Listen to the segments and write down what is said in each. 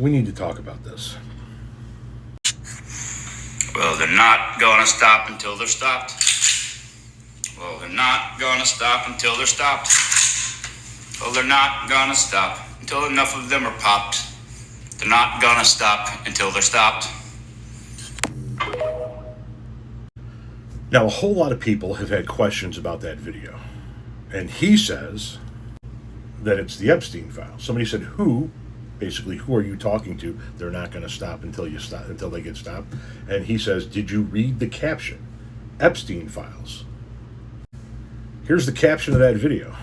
We need to talk about this. Well, they're not gonna stop until they're stopped. Well, they're not gonna stop until they're stopped. Well, they're not gonna stop until enough of them are popped. They're not gonna stop until they're stopped. Now, a whole lot of people have had questions about that video. And he says that it's the Epstein file. Somebody said, who? Basically, who are you talking to? They're not going to stop until they get stopped. And he says, did you read the caption? Epstein files. Here's the caption of that video.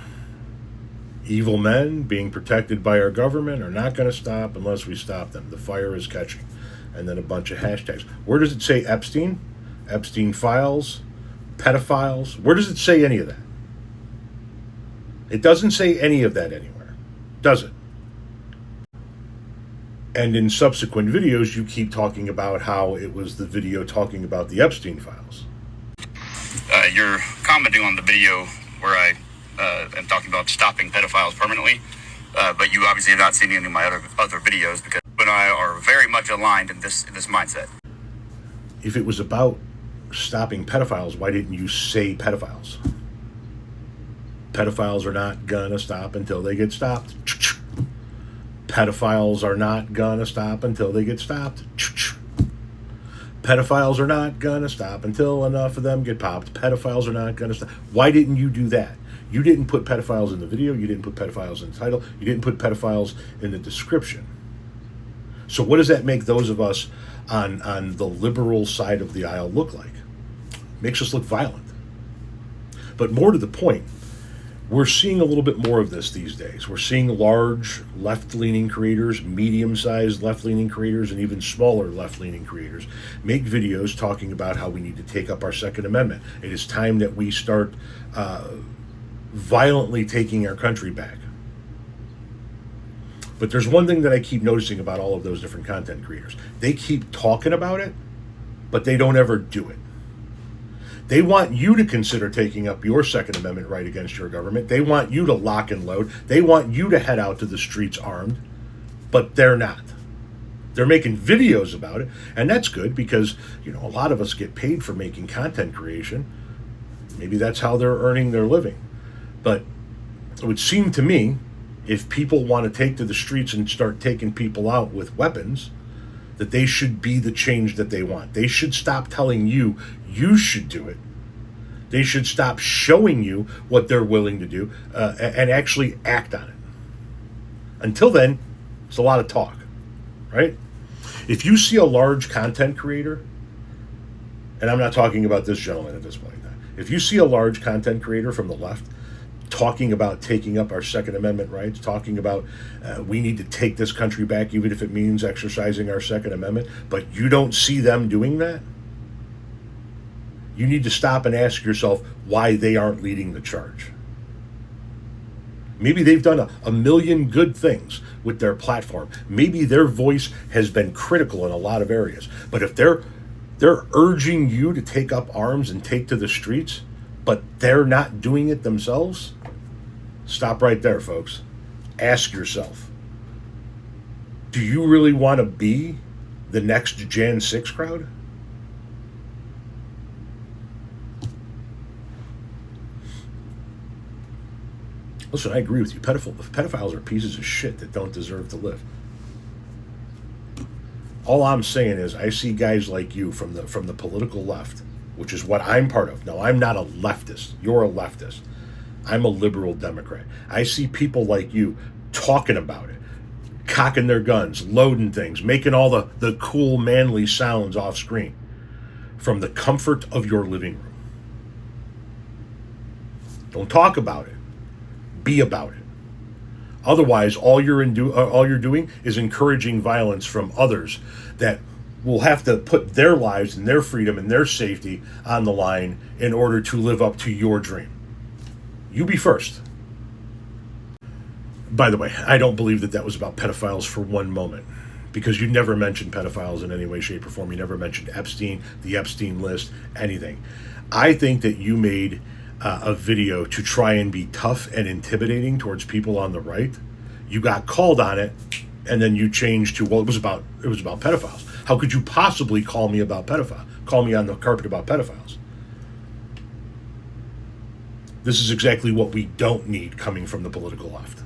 Evil men being protected by our government are not going to stop unless we stop them. The fire is catching. And then a bunch of hashtags. Where does it say Epstein? Epstein files? Pedophiles? Where does it say any of that? It doesn't say any of that anywhere, does it? And in subsequent videos, you keep talking about how it was the video talking about the Epstein files. You're commenting on the video where I am talking about stopping pedophiles permanently, but you obviously have not seen any of my other videos because you and I are very much aligned in this mindset. If it was about stopping pedophiles, why didn't you say pedophiles? Pedophiles are not gonna stop until they get stopped. Pedophiles are not gonna stop until they get stopped. Pedophiles are not gonna stop until enough of them get popped. Pedophiles are not gonna stop. Why didn't you do that? You didn't put pedophiles in the video. You didn't put pedophiles in the title. You didn't put pedophiles in the description. So what does that make those of us on the liberal side of the aisle look like? Makes us look violent. But more to the point, we're seeing a little bit more of this these days. We're seeing large left-leaning creators, medium-sized left-leaning creators, and even smaller left-leaning creators make videos talking about how we need to take up our Second Amendment. It is time that we start violently taking our country back. But there's one thing that I keep noticing about all of those different content creators. They keep talking about it, but they don't ever do it. They want you to consider taking up your Second Amendment right against your government. They want you to lock and load. They want you to head out to the streets armed, but they're not. They're making videos about it, and that's good because, a lot of us get paid for making content creation. Maybe that's how they're earning their living. But it would seem to me, if people want to take to the streets and start taking people out with weapons, that they should be the change that they want. They should stop telling you should do it. They should stop showing you what they're willing to do and actually act on it. Until then, it's a lot of talk, right? If you see a large content creator, and I'm not talking about this gentleman at this point in time, if you see a large content creator from the left talking about taking up our Second Amendment rights, talking about we need to take this country back even if it means exercising our Second Amendment, but you don't see them doing that, you need to stop and ask yourself why they aren't leading the charge. Maybe they've done a million good things with their platform. Maybe their voice has been critical in a lot of areas. But if they're urging you to take up arms and take to the streets, but they're not doing it themselves, stop right there, folks. Ask yourself, do you really want to be the next Jan 6 crowd? Listen, I agree with you. Pedophiles are pieces of shit that don't deserve to live. All I'm saying is I see guys like you from the political left, which is what I'm part of. Now, I'm not a leftist. You're a leftist. I'm a liberal Democrat. I see people like you talking about it, cocking their guns, loading things, making all the cool, manly sounds off screen from the comfort of your living room. Don't talk about it. Be about it. Otherwise, all you're doing is encouraging violence from others that will have to put their lives and their freedom and their safety on the line in order to live up to your dream. You be first. By the way, I don't believe that was about pedophiles for one moment, because you never mentioned pedophiles in any way, shape, or form. You never mentioned Epstein, the Epstein list, anything. I think that you made a video to try and be tough and intimidating towards people on the right. You got called on it, and then you change to, well, it was about pedophiles. How could you possibly call me on the carpet about pedophiles? This is exactly what we don't need coming from the political left.